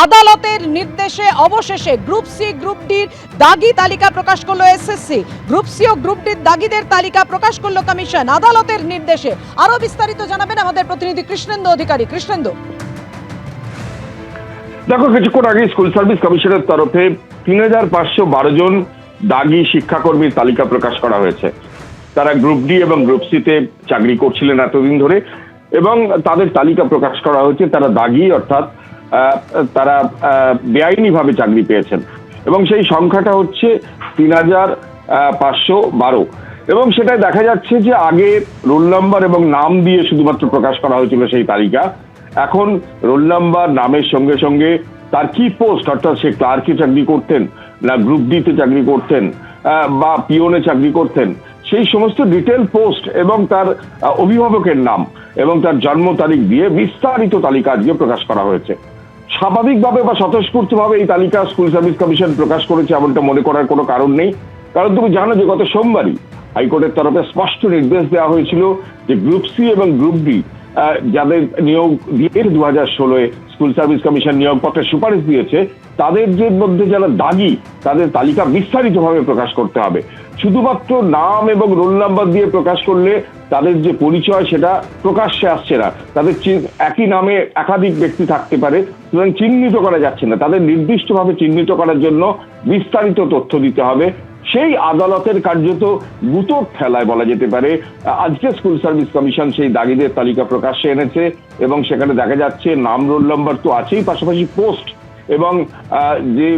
আদালতের নির্দেশে অবশেষে গ্রুপ সি গ্রুপ ডির দাগি তালিকা প্রকাশ করলো এসএসসি। গ্রুপ সি ও গ্রুপ ডির দাগিদের তালিকা প্রকাশ করলো কমিশন আদালতের নির্দেশে। আরো বিস্তারিত জানাবেন আমাদের প্রতিনিধি কৃষ্ণেন্দু অধিকারী। কৃষ্ণেন্দু, দেখো, কিছুক্ষণ আগে স্কুল সার্ভিস কমিশনের তরফে ৩,৫১২ জন দাগি শিক্ষাকর্মীর তালিকা প্রকাশ করা হয়েছে। তারা গ্রুপ ডি এবং গ্রুপ সিতে চাকরি করছিলেন এতদিন ধরে, এবং তাদের তালিকা প্রকাশ করা হয়েছে। তারা দাগি, অর্থাৎ তারা বেআইনিভাবে চাকরি পেয়েছেন, এবং সেই সংখ্যাটা হচ্ছে ৩,৫১২। এবং সেটাই দেখা যাচ্ছে যে আগে রোল নাম্বার এবং নাম দিয়ে শুধুমাত্র প্রকাশ করা হয়েছিল সেই তালিকা। এখন রোল নাম্বার, নামের সঙ্গে সঙ্গে তার কি পোস্ট, অর্থাৎ সে ক্লার্কে চাকরি করতেন, না গ্রুপ ডিতে চাকরি করতেন, বা পিওনে চাকরি করতেন, সেই সমস্ত ডিটেল পোস্ট এবং তার অভিভাবকের নাম এবং তার জন্ম তারিখ দিয়ে বিস্তারিত তালিকা আজকে প্রকাশ করা হয়েছে। স্বাভাবিকভাবে বা স্বতঃস্ফূর্তভাবে এই তালিকা স্কুল সার্ভিস কমিশন প্রকাশ করেছে এমনটা মনে করার কোনো কারণ নেই। কারণ তুমি জানো যে গত সোমবারই হাইকোর্টের তরফে স্পষ্ট নির্দেশ দেওয়া হয়েছিল যে গ্রুপ সি এবং গ্রুপ ডি যাদের নিয়োগ দিয়ে 2016 স্কুল সার্ভিস কমিশন নিয়োগপত্রের সুপারিশ দিয়েছে, তাদের যে মধ্যে যারা দাগি তাদের তালিকা বিস্তারিতভাবে প্রকাশ করতে হবে। শুধুমাত্র নাম এবং রোল নাম্বার দিয়ে প্রকাশ করলে তাদের যে পরিচয় সেটা প্রকাশ্যে আসছে না। তাদের একই নামে একাধিক ব্যক্তি থাকতে পারে, সুতরাং চিহ্নিত করা যাচ্ছে না। তাদের নির্দিষ্টভাবে চিহ্নিত করার জন্য বিস্তারিত তথ্য দিতে হবে। সেই আদালতের কার্যত গুতোর ঠেলায় বলা যেতে পারে আজকে স্কুল সার্ভিস কমিশন সেই দাগিদের তালিকা প্রকাশ্যে এনেছে, এবং সেখানে দেখা যাচ্ছে নাম, রোল নাম্বার তো আছেই, পাশাপাশি পোস্ট এবং যে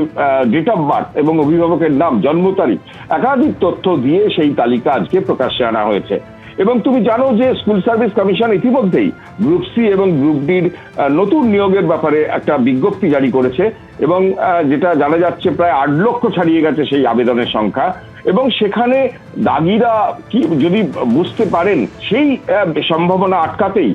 ডেট অফ বার্থ এবং অভিভাবকের নাম, জন্ম তারিখ, একাধিক তথ্য দিয়ে সেই তালিকা আজকে প্রকাশ্যে আনা হয়েছে। এবং তুমি জানো যে স্কুল সার্ভিস কমিশন ইতিমধ্যেই গ্রুপ সি এবং গ্রুপ ডির নতুন নিয়োগের ব্যাপারে একটা বিজ্ঞপ্তি জারি করেছে, এবং যেটা জানা যাচ্ছে প্রায় ৮ লক্ষ ছাড়িয়ে গেছে সেই আবেদনের সংখ্যা। এবং সেখানে দাগিরা কি যদি বুঝতে পারেন, সেই সম্ভাবনা আটকাতেই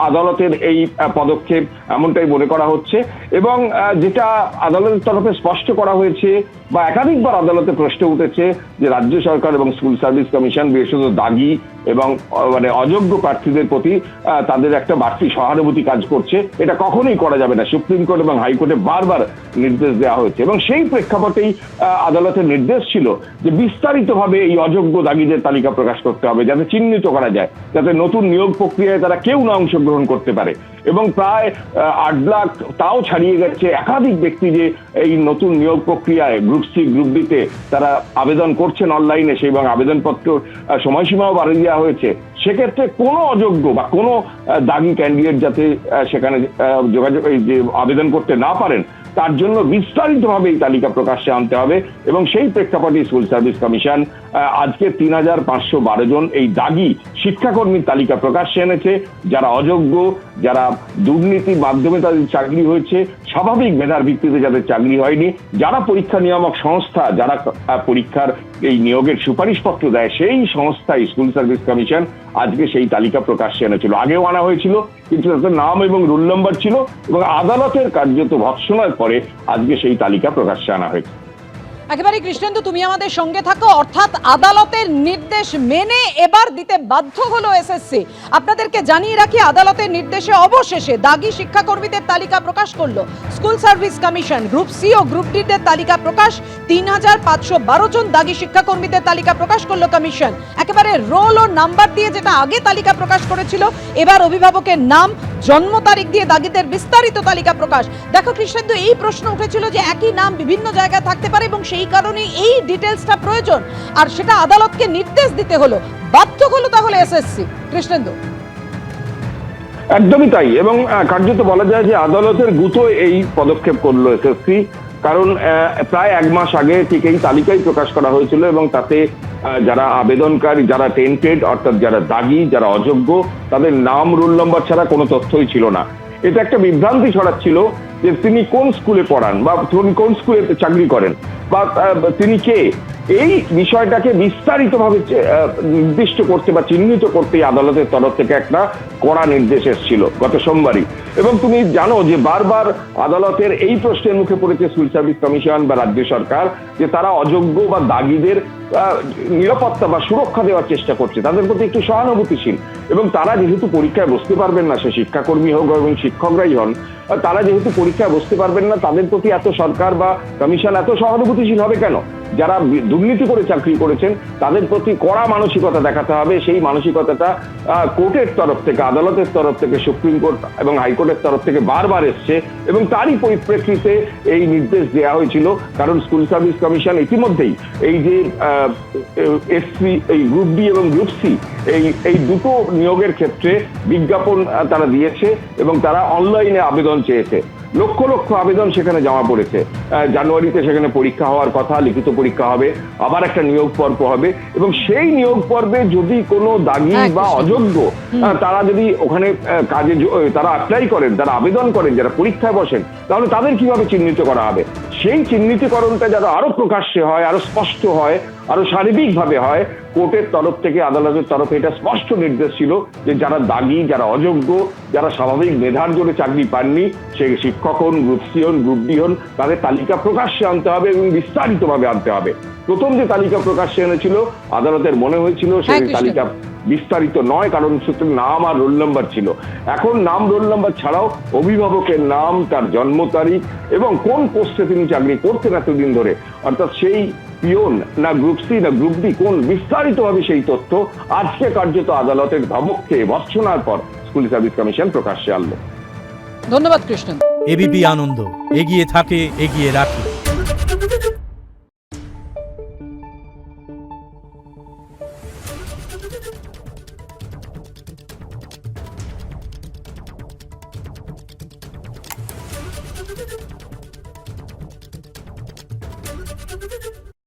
আদালতের এই পদক্ষেপ এমনটাই মনে করা হচ্ছে। এবং যেটা আদালতের তরফে স্পষ্ট করা হয়েছে বা একাধিকবার আদালতে প্রশ্ন উঠেছে যে রাজ্য সরকার এবং স্কুল সার্ভিস কমিশন বিশেষত দাগি এবং মানে অযোগ্য প্রার্থীদের প্রতি তাদের একটা বাড়তি সহানুভূতি কাজ করছে। এটা কখনোই করা যাবে না। সুপ্রিম কোর্ট এবং হাইকোর্টে বারবার নির্দেশ দেওয়া হয়েছে, এবং সেই প্রেক্ষাপটেই আদালতের নির্দেশ ছিল যে বিস্তারিতভাবে এই অযোগ্য দাগিদের তালিকা প্রকাশ করতে হবে, যাতে চিহ্নিত করা যায়, যাতে নতুন নিয়োগ প্রক্রিয়ায় তারা কেউ না অংশগ্রহণ করতে পারে। এবং প্রায় ৮ লাখ তাও ছাড়িয়ে গেছে একাধিক ব্যক্তি যে এই নতুন নিয়োগ প্রক্রিয়ায় গ্রুপ সি গ্রুপ ডিতে তারা আবেদন করছেন অনলাইনে, সেই এবং আবেদনপত্র সময়সীমাও বাড়িয়ে দেওয়া হয়েছে। সেক্ষেত্রে কোনো অযোগ্য বা কোনো দাগি ক্যান্ডিডেট যাতে সেখানে যোগাযোগ যে আবেদন করতে না পারেন, তার জন্য বিস্তারিতভাবে এই তালিকা প্রকাশ্যে আনতে হবে। এবং সেই প্রেক্ষাপটে স্কুল সার্ভিস কমিশন আজকে ৩,৫১২ জন এই দাগি শিক্ষাকর্মীর তালিকা প্রকাশ্যে এনেছে, যারা অযোগ্য, যারা দুর্নীতির মাধ্যমে তাদের চাকরি হয়েছে, স্বাভাবিক মেধার ভিত্তিতে যাদের চাকরি হয়নি, যারা পরীক্ষা নিয়ামক সংস্থা, যারা পরীক্ষার এই নিয়োগের সুপারিশপত্র দেয়, সেই সংস্থায় স্কুল সার্ভিস কমিশন আজকে সেই তালিকা প্রকাশ্যে এনেছিল। আগেও আনা হয়েছিল, কিন্তু তাদের নাম এবং রোল নাম্বার ছিল, এবং আদালতের কার্যত ভৎসনার পরে আজকে সেই তালিকা প্রকাশ্যে আনা হয়েছে। একেবারে কৃষ্ণেন্দু, তুমি আমাদের সঙ্গে থাকো। অর্থাৎ আদালতের নির্দেশ মেনে এবার দিতে বাধ্য হলো এসএসসি। আপনাদেরকে জানিয়ে রাখি, আদালতের নির্দেশে অবশেষে দাগি শিক্ষাকর্মীদের তালিকা প্রকাশ করলো school service commission. Group C ও গ্রুপ ডিদের তালিকা প্রকাশ, ৩,৫১২ জন দাগি শিক্ষাকর্মীদের তালিকা প্রকাশ করলো কমিশন। একেবারে রোল ও নাম্বার দিয়ে, যেটা আগে তালিকা প্রকাশ করেছিল, এবার অভিভাবকের নাম, জন্ম তারিখ দিয়ে দাগিদের বিস্তারিত তালিকা প্রকাশ। দেখো কৃষ্ণেন্দু, এই প্রশ্ন উঠেছিল যে একই নাম বিভিন্ন জায়গায় থাকতে পারে, এবং সেই কারণে এই ডিটেলসটা প্রয়োজন, আর সেটা আদালতকে নির্দেশ দিতে হলো, বাধ্য হলো তাহলে এসএসসি। কৃষ্ণেন্দু, একদমই তাই। এবং কার্যত বলা যায় যে আদালতের গুতো এই পদক্ষেপ করলো এসএসসি। কারণ প্রায় 1 মাস আগে ঠিক এই তালিকাই প্রকাশ করা হয়েছিল, এবং তাতে যারা আবেদনকারী, যারা টেন্টেড, অর্থাৎ যারা দাগি, যারা অযোগ্য, তাদের নাম, রোল নম্বর ছাড়া কোনো তথ্যই ছিল না। এটা একটা বিভ্রান্তি ছড়াচ্ছিল যে তিনি কোন স্কুলে পড়ান, বা কোন স্কুলে চাকরি করেন, বা তিনি কে, এই বিষয়টাকে বিস্তারিতভাবে নির্দিষ্ট করতে বা চিহ্নিত করতে আদালতের তরফ থেকে একটা কড়া নির্দেশ এসেছিল গত সোমবারই। এবং তুমি জানো যে বারবার আদালতের এই প্রশ্নের মুখে পড়েছে সিভিল সার্ভিস কমিশন বা রাজ্য সরকার যে তারা অযোগ্য বা দাগীদের নিরাপত্তা বা সুরক্ষা দেওয়ার চেষ্টা করছে, তাদের প্রতি একটু সহানুভূতিশীল। এবং তারা যেহেতু পরীক্ষায় বসতে পারবেন না, সে শিক্ষাকর্মী হোক এবং শিক্ষকরাই হন, তারা যেহেতু পরীক্ষায় বসতে পারবেন না, তাদের প্রতি এত সরকার বা কমিশন এত সহানুভূতিশীল হবে কেন? যারা দুর্নীতি করে চাকরি করেছেন তাদের প্রতি কড়া মানসিকতা দেখাতে হবে। সেই মানসিকতাটা কোর্টের তরফ থেকে, আদালতের তরফ থেকে, সুপ্রিম কোর্ট এবং হাইকোর্টের তরফ থেকে বারবার এসছে এবং তারই পরিপ্রেক্ষিতে এই নির্দেশ দেওয়া হয়েছিল। কারণ স্কুল সার্ভিস কমিশন ইতিমধ্যেই এই যে এসসি, এই গ্রুপ ডি এবং গ্রুপ সি, এই দুটো নিয়োগের ক্ষেত্রে বিজ্ঞাপন তারা দিয়েছে এবং তারা অনলাইনে আবেদন চেয়েছে। লক্ষ লক্ষ আবেদন সেখানে জমা পড়েছে। জানুয়ারিতে সেখানে পরীক্ষা হওয়ার কথা, লিখিত পরীক্ষা হবে, আবার একটা নিয়োগ পর্ব হবে এবং সেই নিয়োগ পর্বে যদি কোনো দাগী বা অযোগ্য তারা যদি ওখানে কাজে তারা অ্যাপ্লাই করেন, তারা আবেদন করেন, যারা পরীক্ষায় বসেন, তাহলে তাদের কিভাবে চিহ্নিত করা হবে? সেই চিহ্নিতকরণটা যেন আরো প্রকাশ্যে হয়, আরো স্পষ্ট হয়, আরো শারীরিকভাবে হয়, কোর্টের তরফ থেকে, আদালতের তরফে এটা স্পষ্ট নির্দেশ ছিল যে যারা দাগী, যারা অযোগ্য, যারা স্বাভাবিক মেধার জোরে চাকরি পাননি, সে শিক্ষক হন, গ্রুপ সি হন, গ্রুপ ডি হন, তাদের তালিকা প্রকাশ্যে আনতে হবে এবং বিস্তারিতভাবে আনতে হবে। প্রথম যে তালিকা প্রকাশ্যে এনেছিল আদালতের মনে হয়েছিল সেই তালিকা বিস্তারিত নয়, কারণ শুধু নাম আর রোল নাম্বার ছিল। এখন নাম, রোল নাম্বার ছাড়াও অভিভাবকের নাম, তার জন্ম তারিখ এবং কোন পোস্টে তিনি চাকরি করতেন এতদিন ধরে, অর্থাৎ সেই পিওন না গ্রুপ সি না গ্রুপ ডি, কোন বিস্তারিতভাবে সেই তথ্য আজকে কার্যত আদালতের ধমক খেয়ে ভর্ৎসনার পর স্কুল সার্ভিস কমিশন প্রকাশ্যে আনলো। ধন্যবাদ কৃষ্ণ। এবিপি আনন্দ, এগিয়ে থাকে, এগিয়ে রাখে।